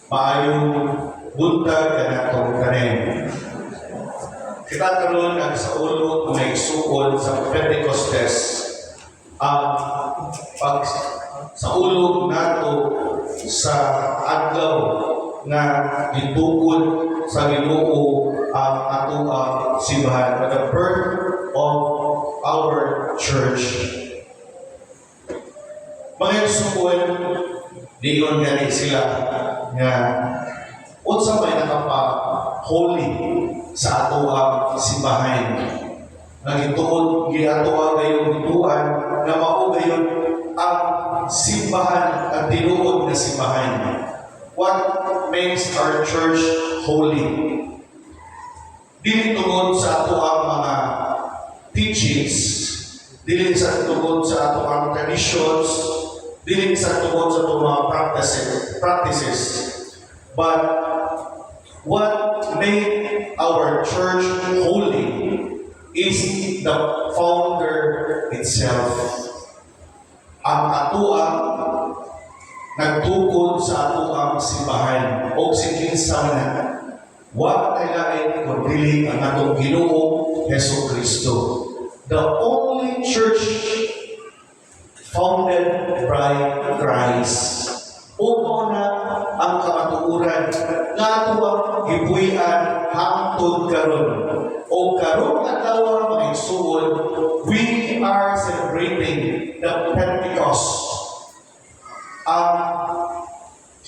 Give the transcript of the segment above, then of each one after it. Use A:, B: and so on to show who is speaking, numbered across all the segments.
A: maayong buntag kanatong tanin. Kita karon ang sa ulo nga igsuon sa Pentecostes ang pag sa ulo nato sa adlaw nga gitukod sa Ginoo ang atoang simbahan, the birth of our church. Mga igsuon, diyon gani sila nga unsa may nakapa-holy sa ato ang simbahan. Nagituon giato ang gayon bituan na mao gayon ang simbahan, ang tinuod na simbahan. What makes our church holy? Dili tungod sa ato ang mga teachings, dili sa tungod sa ato ang traditions, dili sa tungod sa ato mga practices. But what made our church holy is the founder itself. Ang atoang nagtukod sa atoang simbahan o sikinsa na wa ay lain kundi ang atong Ginoo Hesus Kristo. The only church founded by Christ. Uno na ang kamatuoran nga atuang gibuhian hangtod karon. O karong adlaw mga igsuon, we are celebrating the Pentecost, ang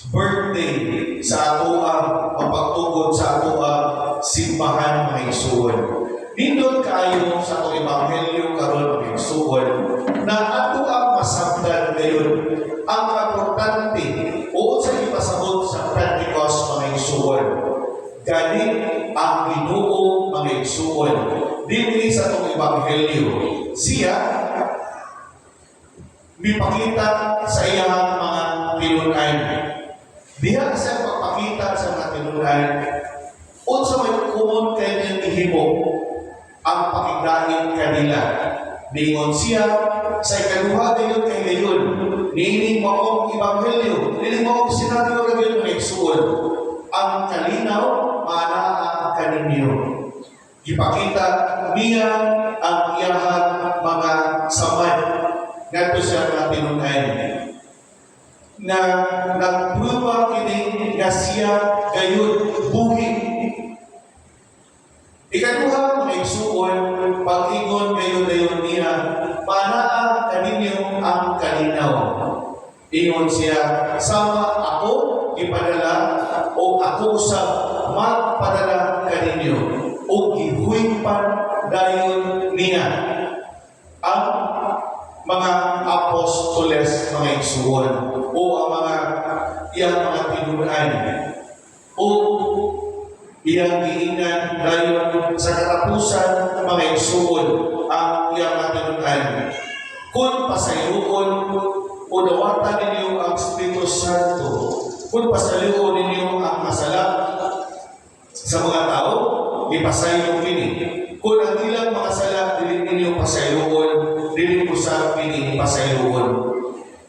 A: birthday sa ato ang pagtugod sa ato ang simbahan mga igsuon. Nindot kayo sa ato ebanghelyo karon mga igsuon na ato ang masabtan ngayon ang importante o sa ipasabot sa Pentecost mga igsuon. Gani ang Ginoo mga igsuon dinhi sa atong ebanghelyo. Siya mipakita sa iyang mga pinun-an. Diha sa pagpakita sa mga pinun-an, unsa may kumon kay ihimo ang pakigdahin kanila. Ningon siya sa ikaduha gayon kay gayon. Niining mo ang ebanghelyo, niining mo ang sinabi mo gayon mga igsuon. Ang kalinaw manaa kaninyo. Ipakita niya ang iyang mga samad ngadto sa mga pinun-an na nagpruba kini nga siya gayon buhi. Ikaduha mga igsuon, pag-ingon gayon niya, manaa kaninyo ang kalinaw. Ingon siya, sama ako ipadala o ako sa magpadala kaninyo o gihuipan dayon niya ang mga apostoles mga igsuon o ang mga iyang mga tinun-an o iyang giingnan dayon sa katapusan mga igsuon ang iyang mga tinun-an. Kung pasayloon o dawatan ninyo ang Espiritu Santo, kung pasayloon ninyo ang masala sa mga tao, ipasaylo kini. Kung ang ilang mga sala dili ninyo pasayloon, dili ko sa kini pasayloon.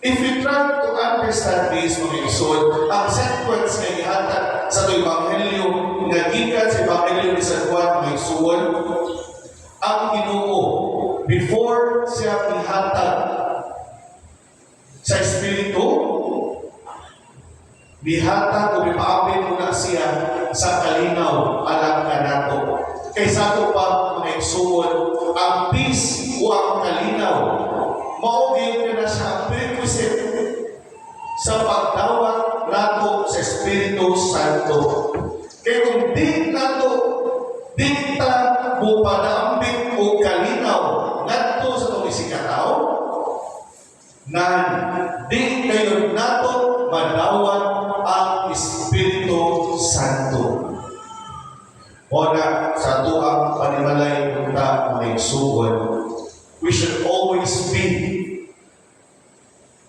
A: If you try to understand this mga igsoon, ang sequence nga gihatag sa ito ebanghelyo nga gikan sa ebanghelyo ni San Juan mga igsoon, ang Ginoo before siya ihatag sa Espiritu, bihatag o bipaabit mo na siya sa kalinaw alang kanato. Kaysa ito pa mga igsuon, ang peace o ang kalinaw, maugin na siya ang prerequisite sa pagdawat nato sa Espiritu Santo. Kaya kung di nato, di ta mo panaambit o kalinaw nato sa itong isikataw, na di kayo nato madawat ang Espiritu Santo. O na sa tuang panimalay punta mga igsuon, we should always be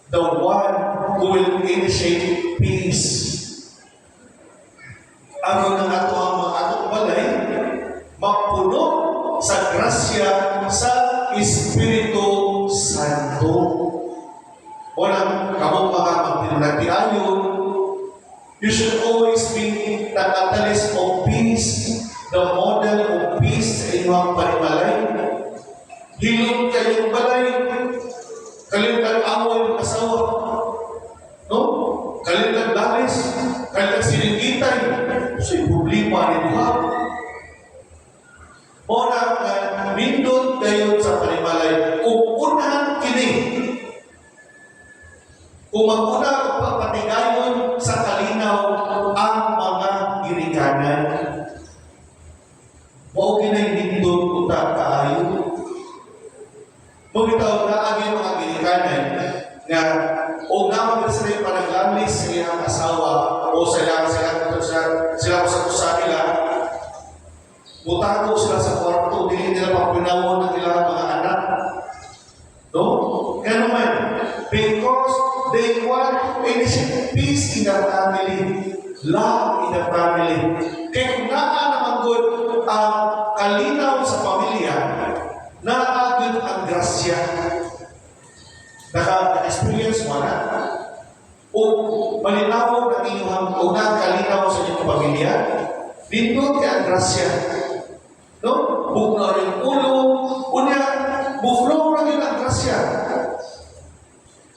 A: the one who will initiate peace. Ano na ato ang mga atong balay, magpuno sa grasya sa Espiritu Santo. O na kamong mga magpinunagtiayon, You should always be the catalyst of peace, the model of peace sa inyong panimalay. Hilong kayong balay, kalimutan awal ng asawa, no? Kalimutan lalis, kalimutan siningitay, so problema rin ha. Muna nga, nindot kayo sa panimalay, kung unahan kini, kung mag-una o pagpatigayon sa kalinaw ang mga girikanan, mao kinay nindot utak kaayo. Mabitaw na ang mga girikanan nga o naman sila yung panaglamis sa iyang asawa o sila ko sa nila, butago sila sa kwarto, hindi nila papinawon ng ilang mga anak. No? Kaya naman, because they want to initiate peace in the family, love in the family. Kaya kung naan naman good ang kalinaw sa pamilya, naagod ang grasya. Naka-experience mo na. O malinaw ng inyong o nagkalinaw sa inyong pamilya, dito ka ang grasya. No? Bukna rin ulo, unya, buflow rin ang grasya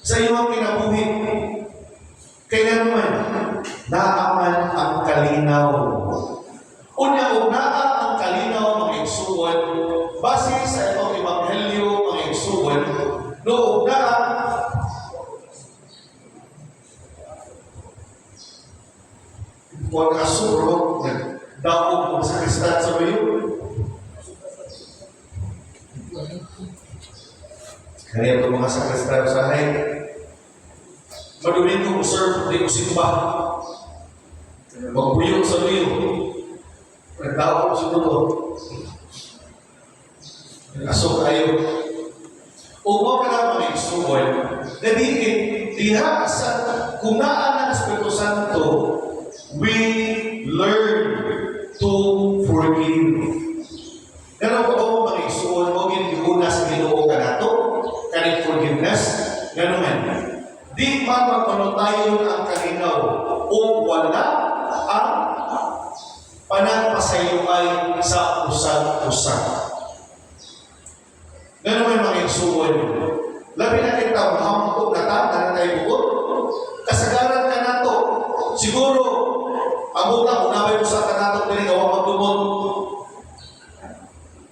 A: sa iyong kinabuhi. Kaya naman, naaman ang kalinaw. Unya, o naan ang kalinaw mga igsuwan, base sa itong ebanghelyo mga igsuwan, noong naan, huwag asuro, daog mo sa kristan sa bayo. Kaya ito mga sakristan sa hay, maduming ko serve, di ko simba. Magbuyok sa bayo. Nagdaog ko siguro. Asok kayo. Umo ka na mga isuwan, na diha sa kunaan ng Espiritu Santo, we learn to forgive. Pero kung mga isuwan mo, giniguna sa Ginoo ka na ito, kaning forgiveness, gano'n man. Di pa magpanotayon ang kalinaw o wala ang panagpasayuay sa usag-usag. Gano'n man mga isuwan mo. Labi na kita, mahamukog na ta, na tayo bukod. Kasagaran ka na ito. Siguro, ang utang, unabay mo sa kanatok din, huwag magdumot.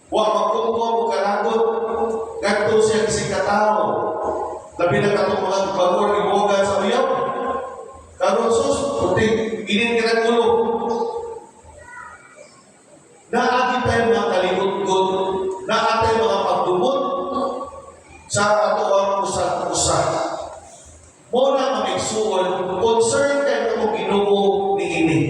A: Huwag magdumot, huwag kanagot. Ganto siya kasi katao. Labi na katong mga bagor, ibogan sa uyaw. Karon sus, puting, inin ka ng ulo. Naagi tayo mga kalimut-gut, naagi tayo mga pagdumot sa atuang usap-usap. Muna mga igsuon, concern kayo kung Ginoo ni ini.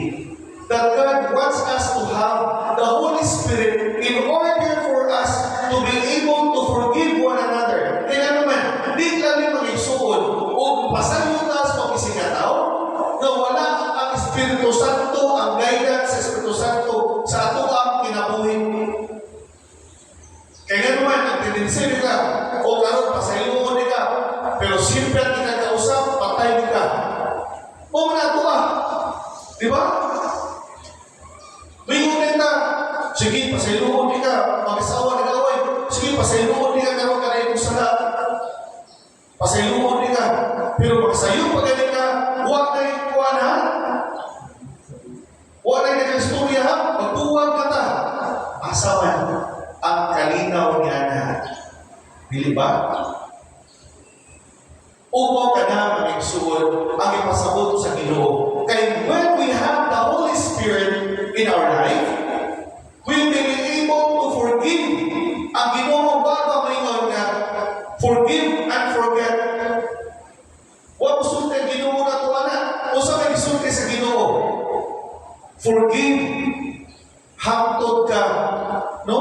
A: That God wants us to have the Holy Spirit in order for us to be able to forgive one another. Kaya naman, di lang mga igsuon, o pasayon na sa pag-isikataw, na wala ang Espiritu Santo, ang guidance sa Espiritu Santo sa ato ang kinabuhi. Kaya naman, ang tendency ka, o karon pasayon ka, pero simple ang ikakausap, patay ka. O na ito di ba? Mayroon na, sige, pasayloon ka, mag-asawa na gawin. Sige, pasayloon ka, karoon ka na itong sala. Pasayloon ka. Pero pagsayo pa ganit ka, huwag na yung kuwan ha. Huwag na yung nag-istorya ha. Magtuwag ka ta. Asawan, ang kalinaw ni Ana. Dili ba? Upo ka na mag-igsuon ang ipasabot sa Ginoo. Kaya when we have the Holy Spirit in our life, we will be able to forgive. Ang Ginoo bago maingon nga, forgive and forget. Huwag usulti ang Ginoo na ito, anak. O sa may isulti sa Ginoo. Forgive. Hangtod ka. No?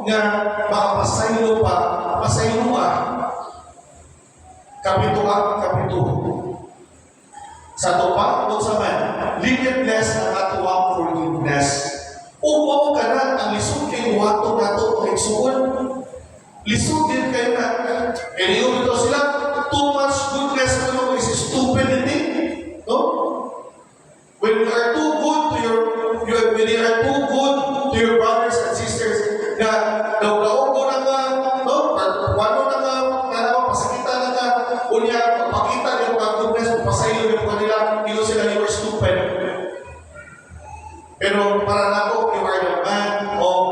A: Nga makapasaylo pa. Pasaylo ka. Kapito. Sa tupa, kung sa man, limitless ang atuang forgiveness. Upaw ka na ang lisod kayo wato na ito ang igsuon. Lisod din kayo na. E niyo ito sila, too much goodness is stupidity. No? When nga daw-daw ko na nga, no? Wano na nga, pasakita na nga, unya, pakita niyo ang goodness, pasayo niyo kanila, ilo sila you are stupid. Pero para nako, you are the man of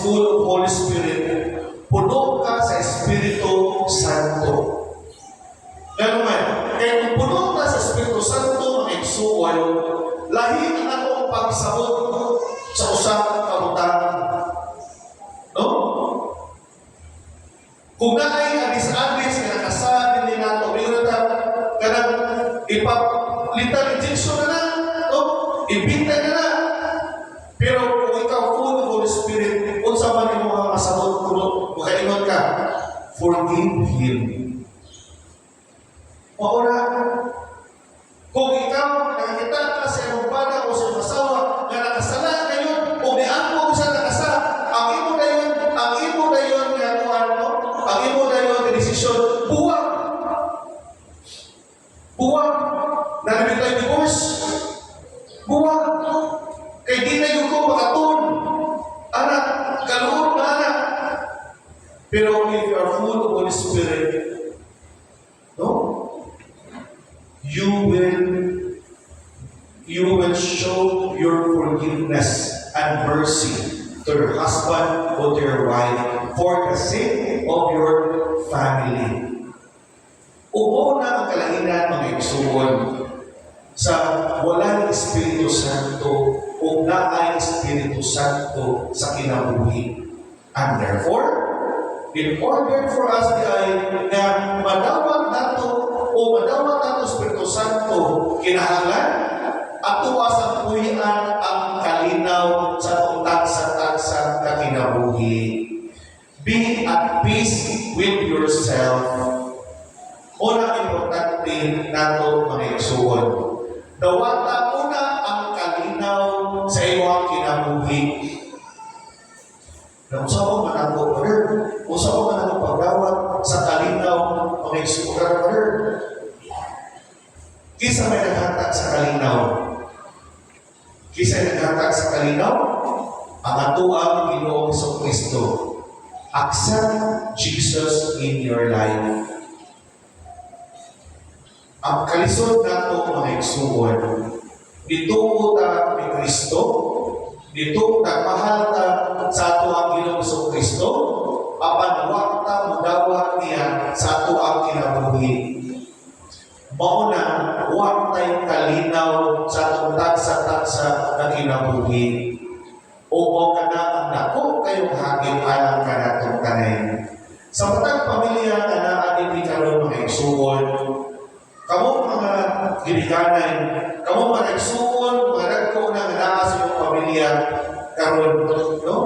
A: full of Holy Spirit. Puno ka sa Espiritu Santo. Ganun man, kaya kung puno ka sa Espiritu Santo, mga igsuon, lahi ang atong pagsabot sa usang kabutangan. No? Kung naay adis-adis na nakasabi din nato, mayroon na kanang ipalitan injection na na, no? Ibintay na na. Pero kung ikaw full of Holy Spirit, kung sa man yung mga masabot, makaingon ka, forgive him. Mauna, kung ikaw nakikita ka sa iyong bana o sa iyong asawa na nakasala ngayon, kung niangko mo sa nakasala, ang imo na yun nga ano, ang imo na yun na desisyon, buwag. Buwag. Nalimit tayo divorce. Buwag. Kay di na yung ko makatun. Anak, kaluon na anak. Pero if you are full of Holy Spirit, no? You will show your forgiveness and mercy to your husband or to your wife for the sake of your family. Upo na ang kalahinan mga igsuon sa walang Espiritu Santo o naay Espiritu Santo sa kinabuhi. And therefore, in order for us na madawat nato o madawat nato Espiritu Santo kinahanglan ato sa puyan ang kalinaw sa tagsa-tagsa na kinabuhi. Be at peace with yourself. Una importante nato mga igsuon. Dawata una ang kalinaw sa iyong kinabuhi. Na usaw man ako, brother. Usaw man ako pagdawat sa kalinaw mga igsuon, brother. Kisa may naghatag sa kalinaw. Kisa naghatag sa kalinaw, ang atuang Ginoong Kristo. Accept Jesus in your life. Ang kalisod nato mga igsuon, dito ta ni Kristo, dito nagmahal ta sa ato ang Ginoong Kristo, apan wakta mudawat niya sa ato ang kinabuhi. Mauna, waktay kalinaw sa atong tagsa-tagsa na kinabuhi. O ka na ang dako kayong hagim alang ka na itong kanay. Sa matang pamilya na naanin ni karon mga igsuon, kamo mga ginikanan, kamo mga igsuon, mga nagko na naa sa iyong pamilya karon, no?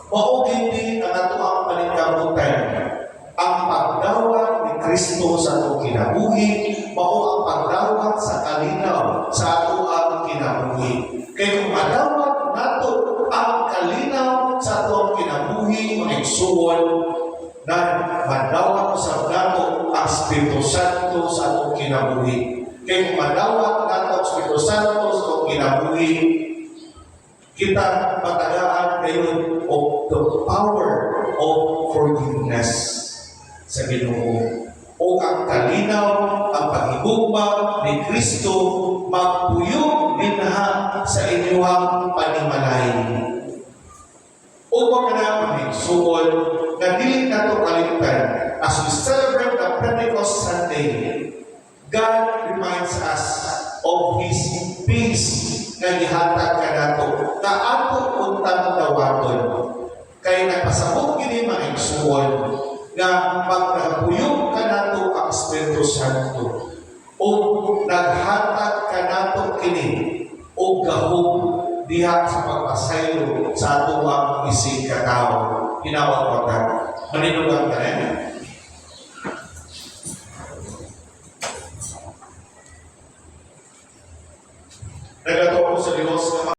A: Mao hindi ang ato ang paningkamutan. Ang pagdawat ni Kristo sa atong kinabuhi, mao ang pagdawat sa kalinaw sa ato ang kinabuhi. Kaya kung madawat nato ang kalinaw sa atong kinabuhi, mga igsuon, na madawat sa nato ang Espiritu Santo sa atong kinabuhi. Kaya kung madawat nato ang Espiritu Santo sa atong kinabuhi, kita matagaan ngayon of the power of forgiveness sa Ginoo. O ang kalinaw, ang paghigugma ni Kristo magpuyog dinha sa inyong panimalay. Upang na magigsuon na dili nato kalimtan as we celebrate the Pentecost Sunday, God reminds us of His peace na gihatag ka nato na ato untang dawaton. Kaya nagpasabot gini mga igsuon na magpuyog ka nato ang Espiritu Santo o naghatag ka nato kini o gahom diha sa pagpasaylo sa ato ang isig katao. Hinawag ko ta. Maninugan ka rin.